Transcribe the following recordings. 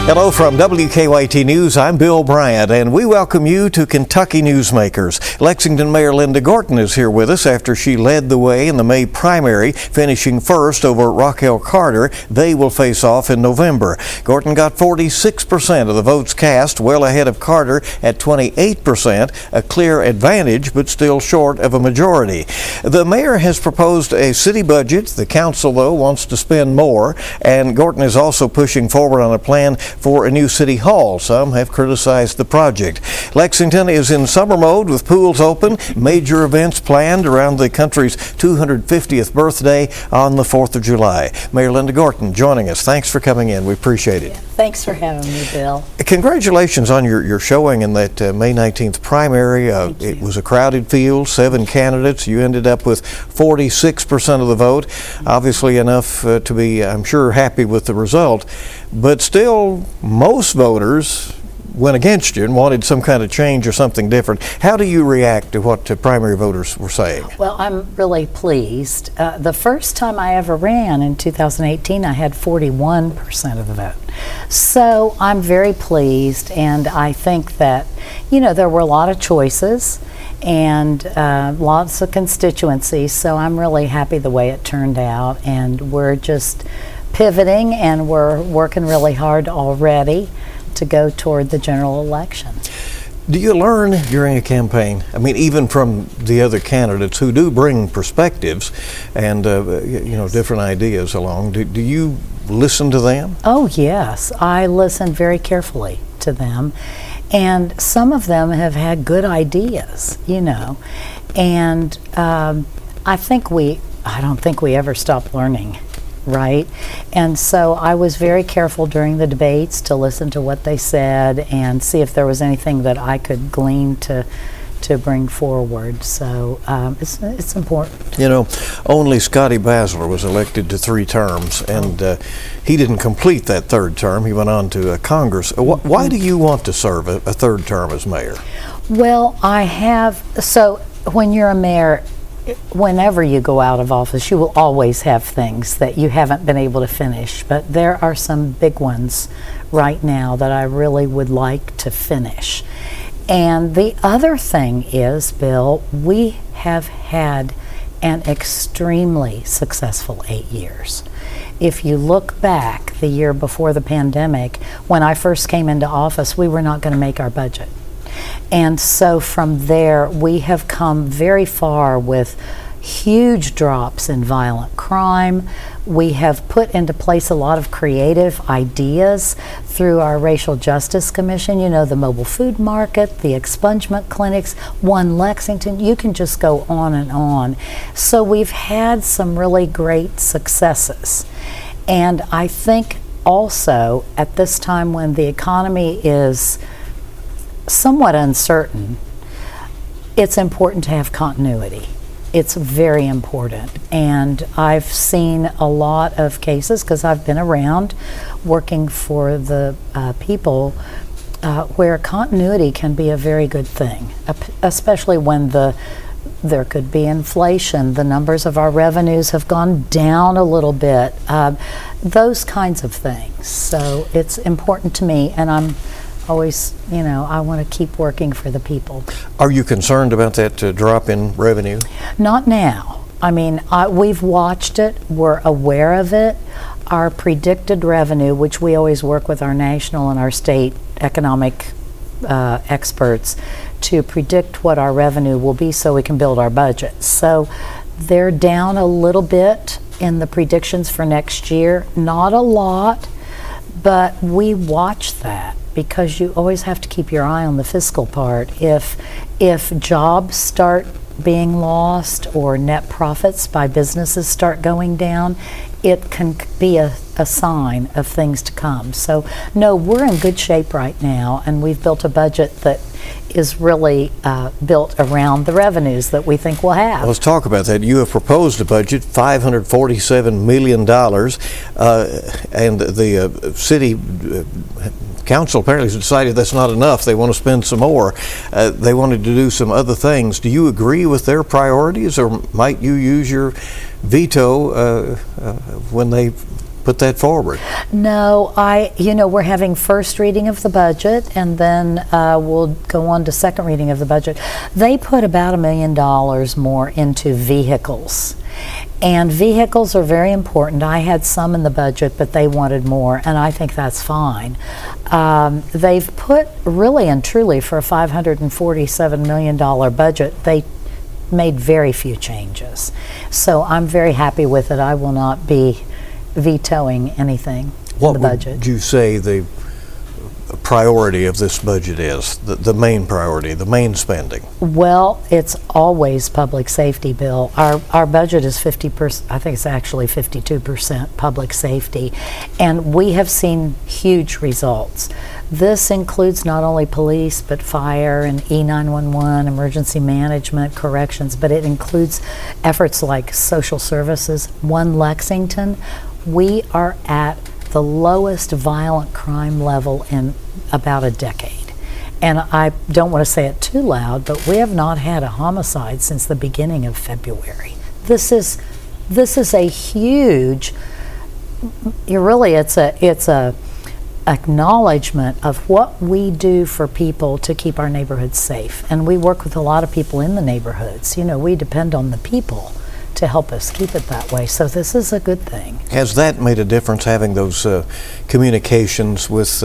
Hello from WKYT News. I'm Bill Bryant, and we welcome you to Kentucky Newsmakers. Lexington Mayor Linda Gorton is here with us after she led the way in the May primary, finishing first over Raquel Carter. They will face off in November. Gorton got 46% of the votes cast, well ahead of Carter at 28%, a clear advantage, but still short of a majority. The mayor has proposed a city budget. The council, though, wants to spend more, and Gorton is also pushing forward on a plan for a new city hall. Some have criticized the project. Lexington is in summer mode with pools open, major events planned around the country's 250th birthday on the 4th of July. Mayor Linda Gorton joining us. Thanks for coming in. We appreciate it. Yeah, thanks for having me, Bill. Congratulations on your showing in that May 19th primary. It was a crowded field, 7 candidates. You ended up with 46% of the vote. Obviously enough to be, I'm sure, happy with the result. But still, most voters went against you and wanted some kind of change or something different. How do you react to what primary voters were saying? Well, I'm really pleased. The first time I ever ran in 2018, I had 41% of the vote. So I'm very pleased, and I think that, you know, there were a lot of choices and lots of constituencies, so I'm really happy the way it turned out, and we're just pivoting and we're working really hard already to go toward the general election. Do you learn during a campaign? I mean, even from the other candidates who do bring perspectives and different ideas along, do you listen to them? Oh yes, I listen very carefully to them, and some of them have had good ideas, you know, and I don't think we ever stop learning. Right? And so I was very careful during the debates to listen to what they said and see if there was anything that I could glean to bring forward. So it's important. You know, only Scotty Basler was elected to 3 terms, and he didn't complete that 3rd term. He went on to Congress. Why do you want to serve a 3rd term as mayor? Well, so when you're a mayor, whenever you go out of office, you will always have things that you haven't been able to finish, but there are some big ones right now that I really would like to finish. And the other thing is, Bill, we have had an extremely successful 8 years. If you look back the year before the pandemic, when I first came into office, we were not going to make our budget. And so from there, we have come very far with huge drops in violent crime. We have put into place a lot of creative ideas through our Racial Justice Commission, you know, the mobile food market, the expungement clinics, One Lexington, you can just go on and on. So we've had some really great successes. And I think also at this time when the economy is somewhat uncertain, it's important to have continuity. It's very important, and I've seen a lot of cases, because I've been around working for the people, where continuity can be a very good thing, especially when there could be inflation. The numbers of our revenues have gone down a little bit, those kinds of things. So it's important to me, and I'm always, you know, I want to keep working for the people. Are you concerned about that drop in revenue? Not now. I mean, we've watched it. We're aware of it. Our predicted revenue, which we always work with our national and our state economic experts to predict what our revenue will be so we can build our budget. So they're down a little bit in the predictions for next year. Not a lot, but we watch that, because you always have to keep your eye on the fiscal part. If jobs start being lost or net profits by businesses start going down, it can be a sign of things to come. So no, we're in good shape right now, and we've built a budget that is really built around the revenues that we think we'll have. Well, let's talk about that. You have proposed a budget, $547 million, and the city council apparently has decided that's not enough. They want to spend some more. They wanted to do some other things. Do you agree with their priorities, or might you use your veto when they put that forward. No, we're having first reading of the budget, and then we'll go on to second reading of the budget. They put about $1 million more into vehicles. And vehicles are very important. I had some in the budget, but they wanted more, and I think that's fine. They've put, really and truly, for a $547 million budget, they made very few changes. So I'm very happy with it. I will not be vetoing anything in the budget. What would you say the priority of this budget is, the main priority, the main spending? Well, it's always public safety, Bill. Our budget is 50%, I think it's actually 52% public safety, and we have seen huge results. This includes not only police, but fire and E911, emergency management, corrections, but it includes efforts like social services. One Lexington, we are at the lowest violent crime level in about a decade. And I don't want to say it too loud, but we have not had a homicide since the beginning of February. This is a huge, it's a acknowledgement of what we do for people to keep our neighborhoods safe. And we work with a lot of people in the neighborhoods. We depend on the people to help us keep it that way. So this is a good thing. Has that made a difference, having those communications with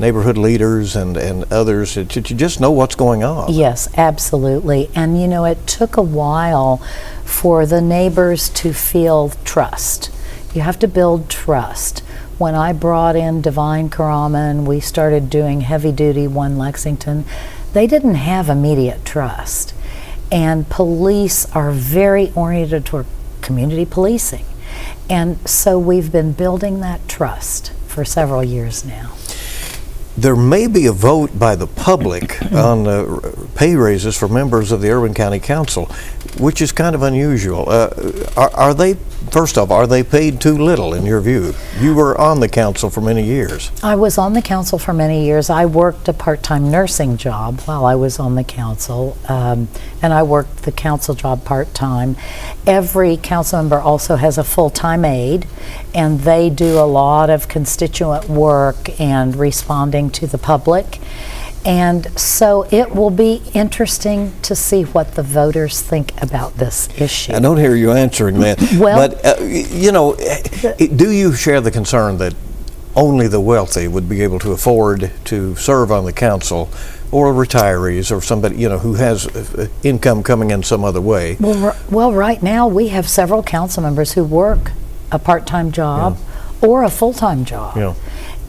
neighborhood leaders and others to just know what's going on? Yes, absolutely. And it took a while for the neighbors to feel trust. You have to build trust. When I brought in Divine Karama and we started doing heavy duty One Lexington, they didn't have immediate trust. And police are very oriented toward community policing. And so we've been building that trust for several years now. There may be a vote by the public on pay raises for members of the Irwin County Council, which is kind of unusual. Are they, first off, are they paid too little in your view? You were on the council for many years. I was on the council for many years. I worked a part-time nursing job while I was on the council, and I worked the council job part-time. Every council member also has a full-time aide, and they do a lot of constituent work and responding to the public. And so it will be interesting to see what the voters think about this issue. I don't hear you answering that. Well, but, do you share the concern that only the wealthy would be able to afford to serve on the council, or retirees, or somebody who has income coming in some other way? Well, right now we have several council members who work a part-time job or a full-time job. Yeah.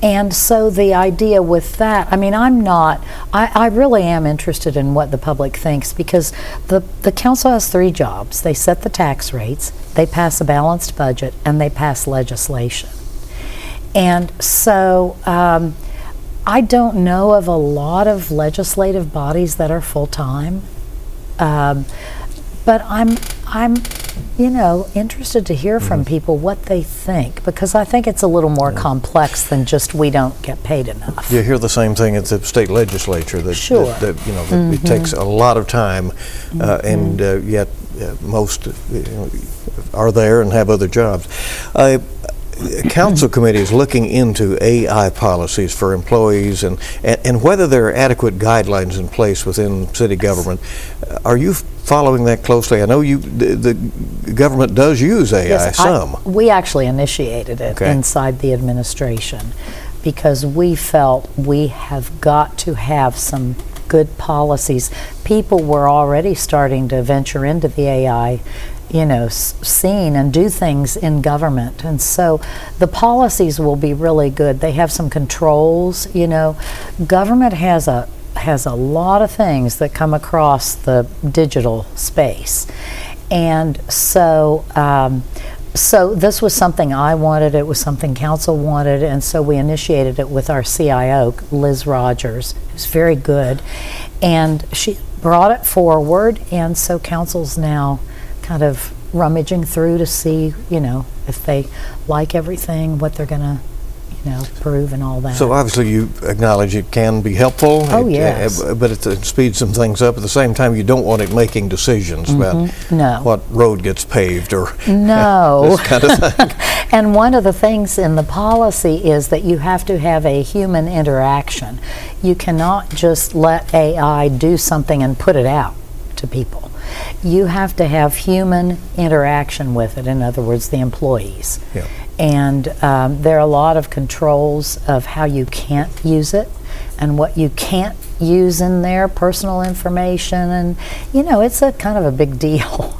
And so the idea with that, I really am interested in what the public thinks, because the council has three jobs. They set the tax rates, they pass a balanced budget, and they pass legislation. And so I don't know of a lot of legislative bodies that are full-time, but I'm interested to hear from people what they think, because I think it's a little more complex than just we don't get paid enough. You hear the same thing at the state legislature, that, sure. that it takes a lot of time, and yet most are there and have other jobs. Council committee is looking into AI policies for employees and whether there are adequate guidelines in place within city government. Are you following that closely? I know the government does use AI some. We actually initiated it inside the administration, because we felt we have got to have some good policies. People were already starting to venture into the AI scene and do things in government, and so the policies will be really good. They have some controls. Government has a lot of things that come across the digital space, and so this was something I wanted. It was something council wanted, and so we initiated it with our CIO, Liz Rogers, who's very good, and she brought it forward, and so council's now kind of rummaging through to see, if they like everything, what they're going to, prove and all that. So obviously you acknowledge it can be helpful. Oh, yes. But it speeds some things up. At the same time, you don't want it making decisions about what road gets paved or no. this kind of thing. And one of the things in the policy is that you have to have a human interaction. You cannot just let AI do something and put it out to people. You have to have human interaction with it, in other words, the employees. Yeah. And there are a lot of controls of how you can't use it and what you can't use in there, personal information, and it's a kind of a big deal.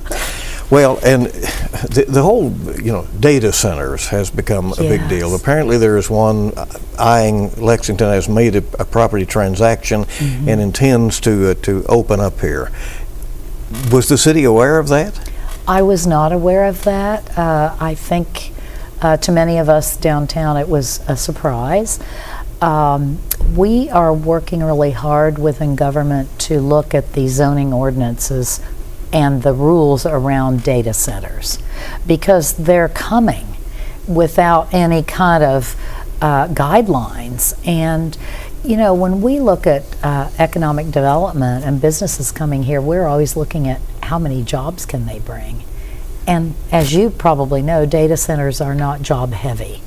Well, and the whole, data centers has become a big deal. Apparently there is one eyeing Lexington, has made a property transaction and intends to open up here. Was the city aware of that? I was not aware of that. I think to many of us downtown it was a surprise. We are working really hard within government to look at the zoning ordinances and the rules around data centers, because they're coming without any kind of guidelines. And when we look at economic development and businesses coming here, we're always looking at how many jobs can they bring. And as you probably know, data centers are not job heavy.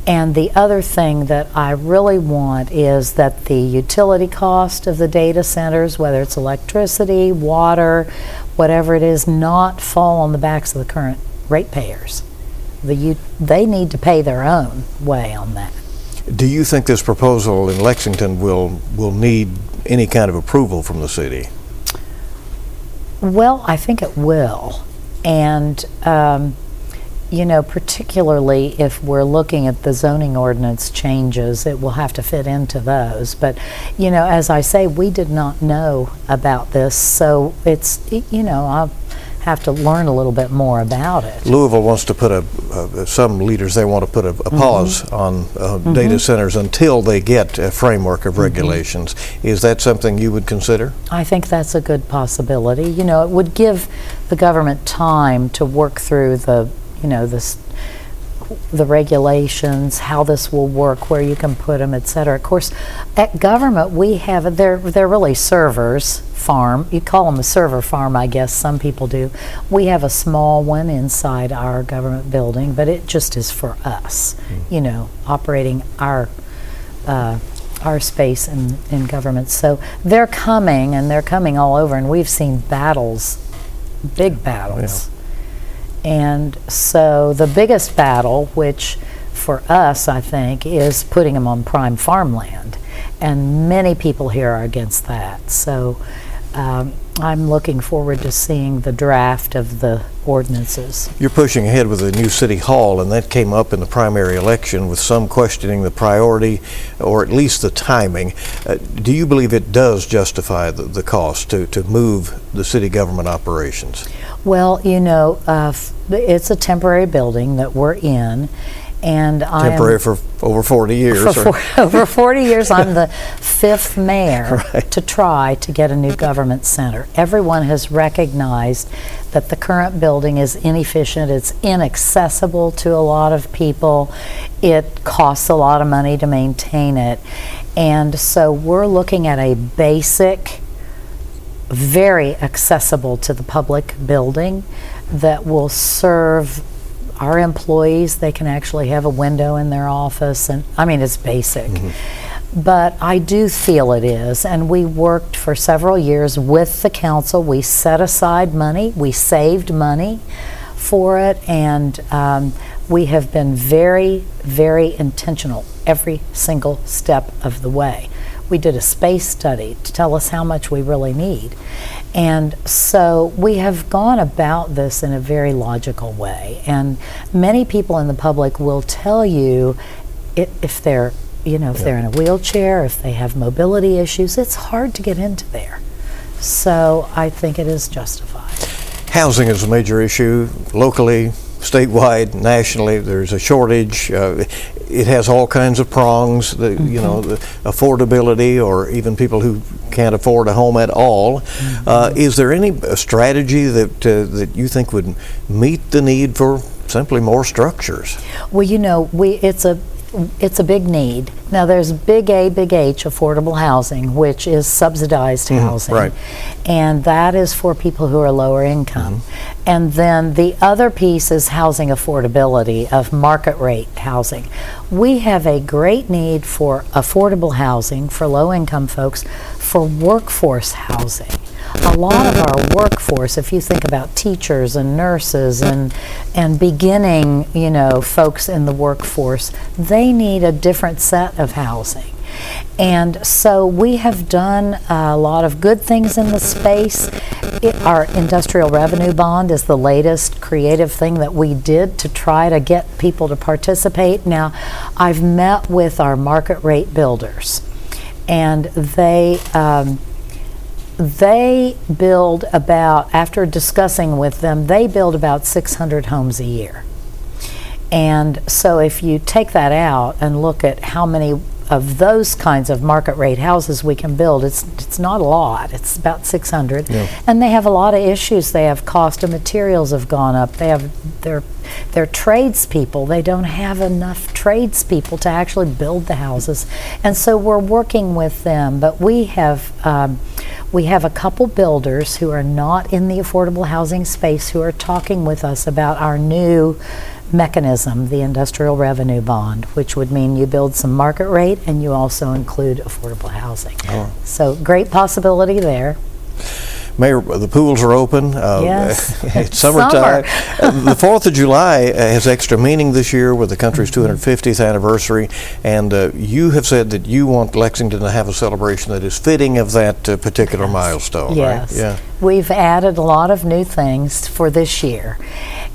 And the other thing that I really want is that the utility cost of the data centers, whether it's electricity, water, whatever it is, not fall on the backs of the current ratepayers. They need to pay their own way on that. Do you think this proposal in Lexington will need any kind of approval from the city? Well, I think it will. And particularly if we're looking at the zoning ordinance changes, it will have to fit into those. But, as I say, we did not know about this, so it's, I'll have to learn a little bit more about it. Louisville wants to put some leaders, they want to put a pause on data centers until they get a framework of regulations. Is that something you would consider? I think that's a good possibility. It would give the government time to work through the regulations, how this will work, where you can put them, etc. Of course, at government we have, they're really servers farm. You call them a server farm, I guess some people do. We have a small one inside our government building, but it just is for us, operating our space in government. So they're coming, and they're coming all over, and we've seen battles, big battles. Yeah. And so the biggest battle, which for us, I think, is putting them on prime farmland. And many people here are against that. So I'm looking forward to seeing the draft of the ordinances. You're pushing ahead with the new city hall, and that came up in the primary election with some questioning the priority or at least the timing. Do you believe it does justify the cost to move the city government operations? Well, it's a temporary building that we're in, and temporary for over 40 years. Over 40 years, I'm the fifth mayor to try to get a new government center. Everyone has recognized that the current building is inefficient. It's inaccessible to a lot of people. It costs a lot of money to maintain it. And so we're looking at a basic, very accessible to the public building that will serve our employees. They can actually have a window in their office, and it's basic. But I do feel it is, and we worked for several years with the council. We set aside money, we saved money for it, and we have been very, very intentional every single step of the way. We did a space study to tell us how much we really need. And so we have gone about this in a very logical way. And many people in the public will tell you if they're, if they're in a wheelchair, if they have mobility issues, it's hard to get into there. So I think it is justified. Housing is a major issue locally, statewide, nationally. There's a shortage. It has all kinds of prongs, the affordability, or even people who can't afford a home at all. Is there any strategy that you think would meet the need for simply more structures? Well, it's a big need. Now there's big A, big H, affordable housing, which is subsidized housing. Right. And that is for people who are lower income. And then the other piece is housing affordability, of market rate housing. We have a great need for affordable housing for low income folks, for workforce housing. A lot of our workforce, if you think about teachers and nurses and beginning, folks in the workforce, they need a different set of housing. And so we have done a lot of good things in the space. Our industrial revenue bond is the latest creative thing that we did to try to get people to participate. Now, I've met with our market rate builders, and they build about, after discussing with them, they build about 600 homes a year. And so if you take that out and look at how many of those kinds of market rate houses we can build, it's not a lot. It's about 600. Yeah. And they have a lot of issues. They have cost of materials have gone up. They have their tradespeople. They don't have enough tradespeople to actually build the houses. And so we're working with them. But we have a couple builders who are not in the affordable housing space who are talking with us about our new mechanism, the industrial revenue bond, which would mean you build some market rate and you also include affordable housing. Oh. So great possibility there. Mayor, the pools are open. Yes. It's summertime. The 4th of July has extra meaning this year with the country's 250th anniversary, and you have said that you want Lexington to have a celebration that is fitting of that particular milestone, yes. Right? Yeah. We've added a lot of new things for this year,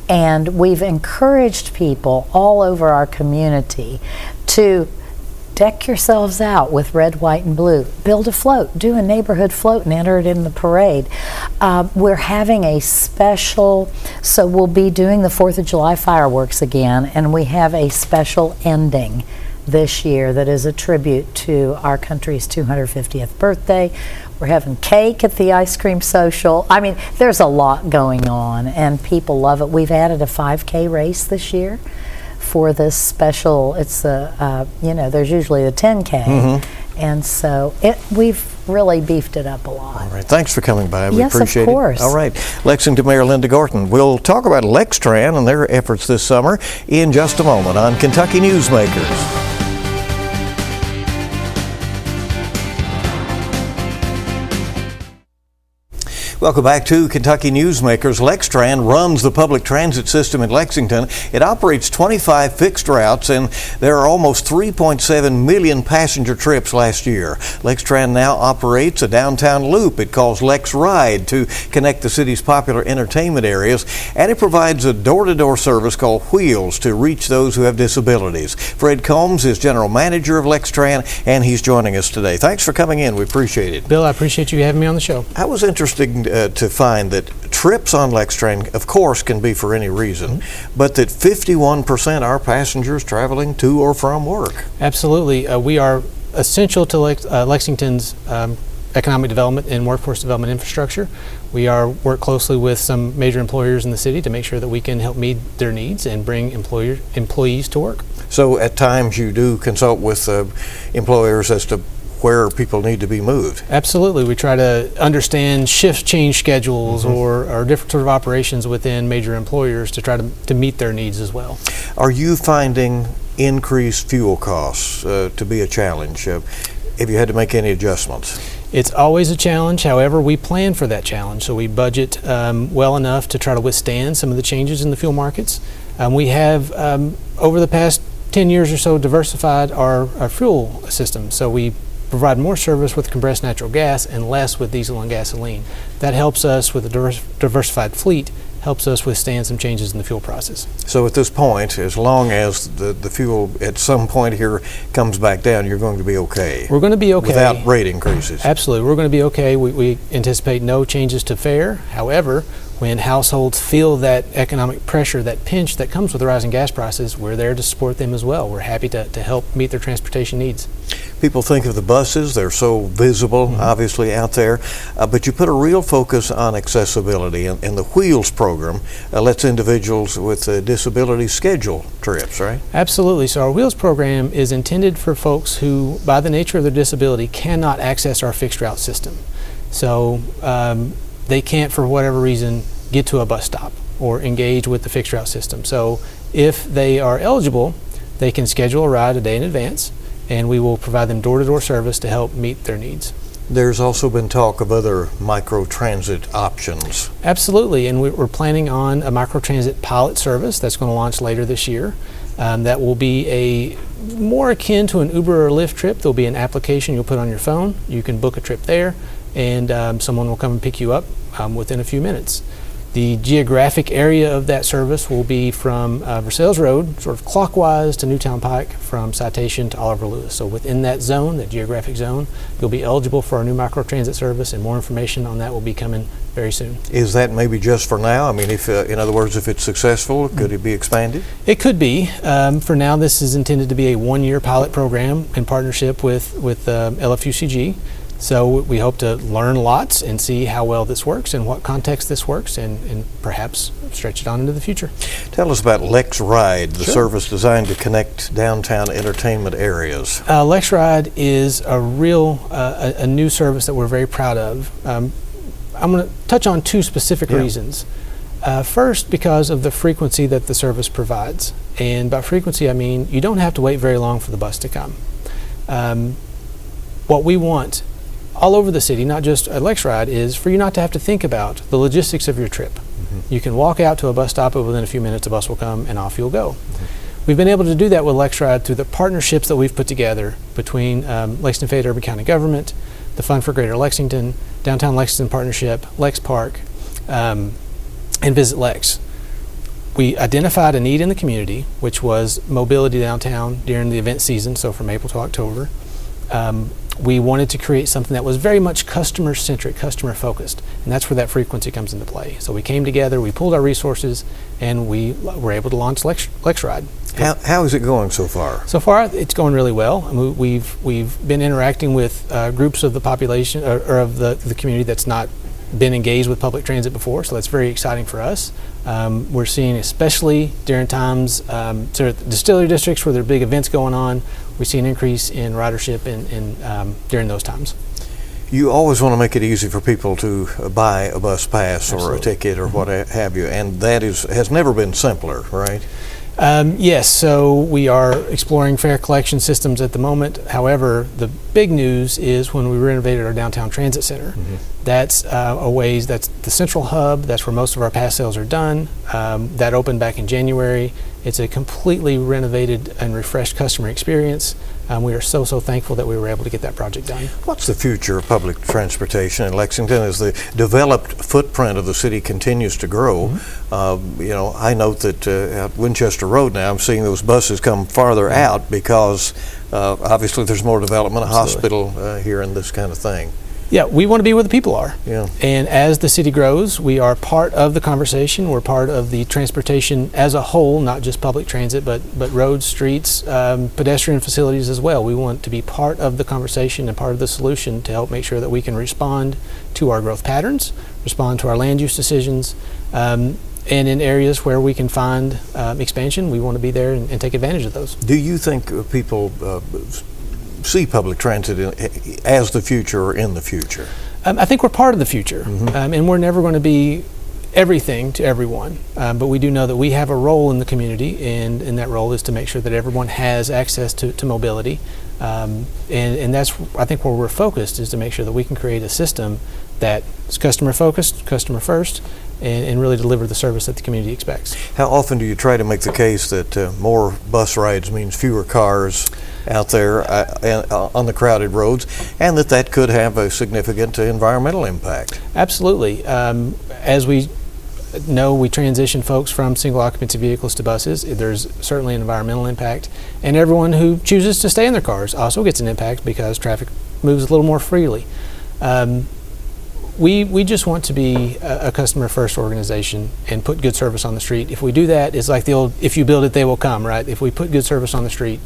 and we've encouraged people all over our community to deck yourselves out with red, white, and blue. Build a float. Do a neighborhood float and enter it in the parade. We're having a special, so we'll be doing the 4th of July fireworks again, and we have a special ending this year that is a tribute to our country's 250th birthday. We're having cake at the ice cream social. I mean, there's a lot going on, and people love it. We've added a 5K race this year for this special. It's there's usually a 10K, and so we've really beefed it up a lot. All right, thanks for coming by. We yes, appreciate of course. it. All right, Lexington Mayor Linda Gorton. We'll talk about Lextran and their efforts this summer in just a moment on Kentucky Newsmakers. Welcome back to Kentucky Newsmakers. Lextran runs the public transit system in Lexington. It operates 25 fixed routes, and there are almost 3.7 million passenger trips last year. Lextran now operates a downtown loop it calls Lex Ride to connect the city's popular entertainment areas, and it provides a door-to-door service called Wheels to reach those who have disabilities. Fred Combs is general manager of Lextran, and he's joining us today. Thanks for coming in. We appreciate it. Bill, I appreciate you having me on the show. I was interested to find that trips on Lextran, of course, can be for any reason, but that 51% are passengers traveling to or from work. Absolutely. We are essential to Lexington's economic development and workforce development infrastructure. We work closely with some major employers in the city to make sure that we can help meet their needs and bring employees to work. So at times you do consult with employers as to where people need to be moved. Absolutely. We try to understand shift change schedules or different sort of operations within major employers to try to meet their needs as well. Are you finding increased fuel costs to be a challenge? Have you had to make any adjustments? It's always a challenge. However, we plan for that challenge. So we budget well enough to try to withstand some of the changes in the fuel markets. We have, over the past 10 years or so, diversified our fuel system. So we provide more service with compressed natural gas and less with diesel and gasoline. That helps us with a diversified fleet, helps us withstand some changes in the fuel prices. So at this point, as long as the fuel at some point here comes back down, you're going to be okay? We're going to be okay. Without rate increases? Absolutely. We're going to be okay. We anticipate no changes to fare. However, When households feel that economic pressure, that pinch that comes with the rising gas prices, we're there to support them as well. We're happy to help meet their transportation needs. People think of the buses, they're so visible, obviously, out there, but you put a real focus on accessibility, and the Wheels program lets individuals with disabilities schedule trips, right? Absolutely. So our Wheels program is intended for folks who, by the nature of their disability, cannot access our fixed route system. So they can't, for whatever reason, get to a bus stop or engage with the fixed route system. So if they are eligible, they can schedule a ride a day in advance, and we will provide them door-to-door service to help meet their needs. There's also been talk of other microtransit options. Absolutely, and we're planning on a microtransit pilot service that's going to launch later this year. That will be a more akin to an Uber or Lyft trip. There'll be an application you'll put on your phone. You can book a trip there, and someone will come and pick you up within a few minutes. The geographic area of that service will be from Versailles Road, sort of clockwise to Newtown Pike, from Citation to Oliver Lewis. So within that zone, that geographic zone, you'll be eligible for our new microtransit service, and more information on that will be coming very soon. Is that maybe just for now? I mean, if, in other words, if it's successful, could it be expanded? It could be. For now, this is intended to be a one-year pilot program in partnership with LFUCG. So we hope to learn lots and see how well this works and what context this works, and perhaps stretch it on into the future. Tell us about Lexride, the Sure. service designed to connect downtown entertainment areas. Lexride is a real a new service that we're very proud of. I'm going to touch on two specific reasons. First, because of the frequency that the service provides. And by frequency, I mean you don't have to wait very long for the bus to come. What we want all over the city, not just at Lexride, is for you not to have to think about the logistics of your trip. You can walk out to a bus stop, and within a few minutes a bus will come and off you'll go. We've been able to do that with Lexride through the partnerships that we've put together between Lexington Fayette Urban County Government, the Fund for Greater Lexington, Downtown Lexington Partnership, Lex Park, and Visit Lex. We identified a need in the community, which was mobility downtown during the event season, so from April to October. We wanted to create something that was very much customer-centric, customer-focused, and that's where that frequency comes into play. So we came together, we pooled our resources, and we were able to launch Lexride. How is it going so far? So far, it's going really well. I mean, we've been interacting with groups of the population or of the community that's not been engaged with public transit before, so that's very exciting for us. We're seeing, especially during times, sort of distillery districts where there are big events going on, we see an increase in ridership during those times. You always want to make it easy for people to buy a bus pass or a ticket or what have you, and that has never been simpler, right? Yes, so we are exploring fare collection systems at the moment. However, the big news is when we renovated our downtown transit center. That's that's the central hub. That's where most of our pass sales are done. That opened back in January. It's a completely renovated and refreshed customer experience. We are so thankful that we were able to get that project done. What's the future of public transportation in Lexington as the developed footprint of the city continues to grow? I note that at Winchester Road now I'm seeing those buses come farther out because obviously there's more development, a hospital here and this kind of thing. Yeah, we want to be where the people are. Yeah. And as the city grows, we are part of the conversation. We're part of the transportation as a whole, not just public transit, but roads, streets, pedestrian facilities as well. We want to be part of the conversation and part of the solution to help make sure that we can respond to our growth patterns, respond to our land use decisions, and in areas where we can find expansion, we want to be there and take advantage of those. Do you think people see public transit as the future or in the future? I think we're part of the future, and we're never going to be everything to everyone, but we do know that we have a role in the community, and that role is to make sure that everyone has access to mobility, and that's, I think, where we're focused, is to make sure that we can create a system that is customer focused, customer first, and really deliver the service that the community expects. How often do you try to make the case that more bus rides means fewer cars out there on the crowded roads, and that could have a significant environmental impact? Absolutely. As we know, we transition folks from single occupancy vehicles to buses. There's certainly an environmental impact, and everyone who chooses to stay in their cars also gets an impact because traffic moves a little more freely. We just want to be a customer-first organization and put good service on the street. If we do that, it's like the old, if you build it, they will come, right? If we put good service on the street,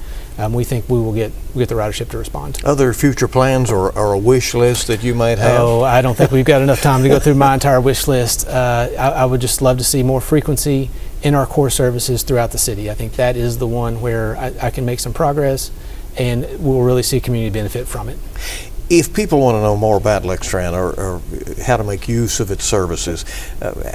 we think we will get the ridership to respond. Other future plans or a wish list that you might have? Oh, I don't think we've got enough time to go through my entire wish list. I would just love to see more frequency in our core services throughout the city. I think that is the one where I can make some progress, and we'll really see community benefit from it. If people want to know more about Lextran or how to make use of its services,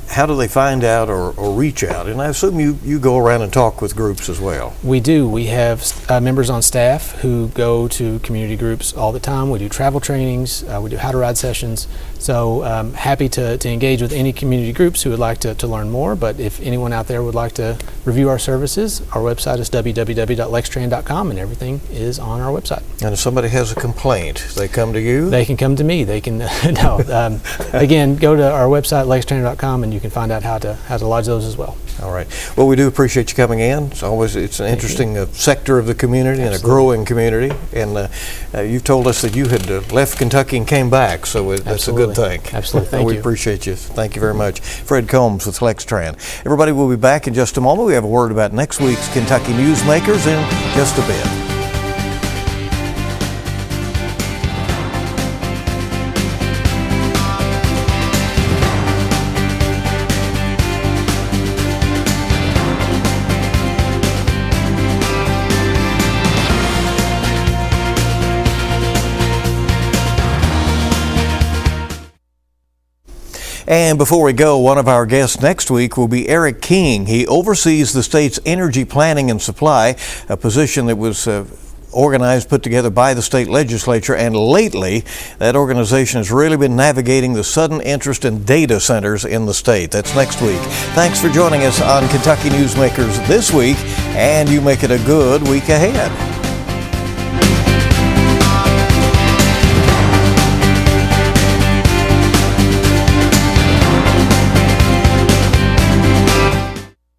how do they find out or reach out? And I assume you go around and talk with groups as well. We do. We have members on staff who go to community groups all the time. We do travel trainings. We do how to ride sessions. So happy to engage with any community groups who would like to learn more. But if anyone out there would like to review our services, our website is www.lextran.com, and everything is on our website. And if somebody has a complaint, they come to you? They can come to me. They can again, go to our website lextran.com, and you can find out how to lodge those as well. All right. Well, we do appreciate you coming in. It's an interesting sector of the community. Absolutely. And a growing community. And you've told us that you had left Kentucky and came back, so that's a good thing. Absolutely. Thank you. We appreciate you. Thank you very much. Fred Combs with Lextran. Everybody, will be back in just a moment. We have a word about next week's Kentucky Newsmakers in just a bit. And before we go, one of our guests next week will be Eric King. He oversees the state's energy planning and supply, a position that was put together by the state legislature, and lately that organization has really been navigating the sudden interest in data centers in the state. That's next week. Thanks for joining us on Kentucky Newsmakers this week, and you make it a good week ahead.